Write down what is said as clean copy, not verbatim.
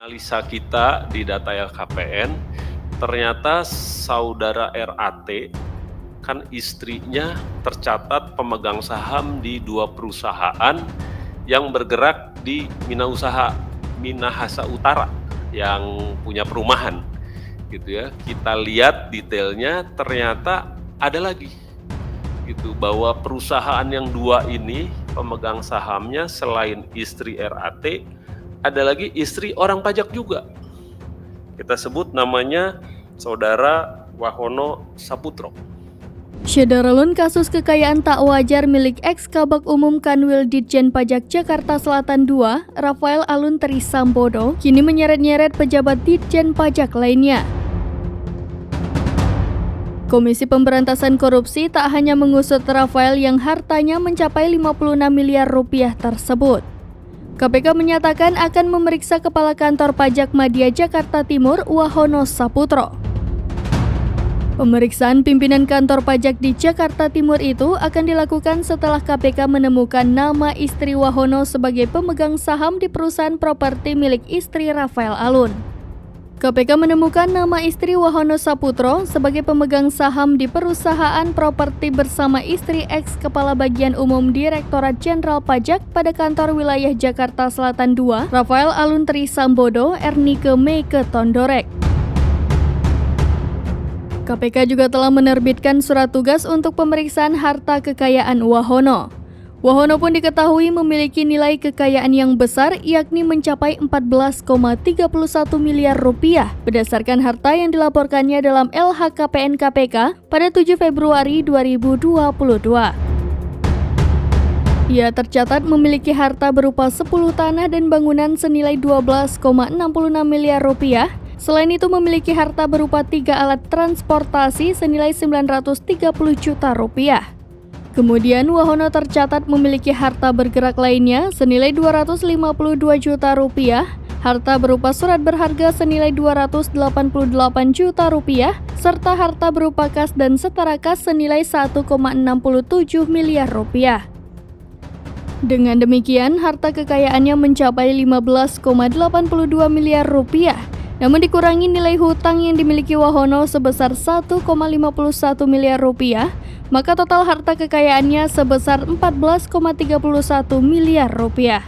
Analisa kita di data LKPN, ternyata saudara RAT kan istrinya tercatat pemegang saham di 2 perusahaan yang bergerak di Minahasa Utara yang punya perumahan gitu ya. Kita lihat detailnya, ternyata ada lagi gitu bahwa perusahaan yang 2 ini pemegang sahamnya selain istri RAT ada lagi istri orang pajak juga. Kita sebut namanya Saudara Wahono Saputro. Syederalun kasus kekayaan tak wajar milik ex-Kabag Umum Kanwil Ditjen Pajak Jakarta Selatan II, Rafael Alun Trisambodo, kini menyeret-nyeret pejabat Ditjen Pajak lainnya. Komisi Pemberantasan Korupsi tak hanya mengusut Rafael yang hartanya mencapai 56 miliar rupiah tersebut. KPK menyatakan akan memeriksa Kepala Kantor Pajak Madya Jakarta Timur, Wahono Saputro. Pemeriksaan pimpinan kantor pajak di Jakarta Timur itu akan dilakukan setelah KPK menemukan nama istri Wahono sebagai pemegang saham di perusahaan properti milik istri Rafael Alun. KPK menemukan nama istri Wahono Saputro sebagai pemegang saham di perusahaan properti bersama istri ex-Kepala Bagian Umum Direktorat Jenderal Pajak pada kantor wilayah Jakarta Selatan II, Rafael Alun Trisambodo, Ernike Meike Tondorek. KPK juga telah menerbitkan surat tugas untuk pemeriksaan harta kekayaan Wahono. Wahono pun diketahui memiliki nilai kekayaan yang besar, yakni mencapai 14,31 miliar rupiah berdasarkan harta yang dilaporkannya dalam LHKPN KPK pada 7 Februari 2022. Ia tercatat memiliki harta berupa 10 tanah dan bangunan senilai 12,66 miliar rupiah. Selain itu memiliki harta berupa 3 alat transportasi senilai 930 juta rupiah. Kemudian Wahono tercatat memiliki harta bergerak lainnya senilai 252 juta rupiah, harta berupa surat berharga senilai 288 juta rupiah, serta harta berupa kas dan setara kas senilai 1,67 miliar rupiah. Dengan demikian, harta kekayaannya mencapai 15,82 miliar rupiah, namun dikurangi nilai hutang yang dimiliki Wahono sebesar 1,51 miliar rupiah, maka total harta kekayaannya sebesar 14,31 miliar rupiah.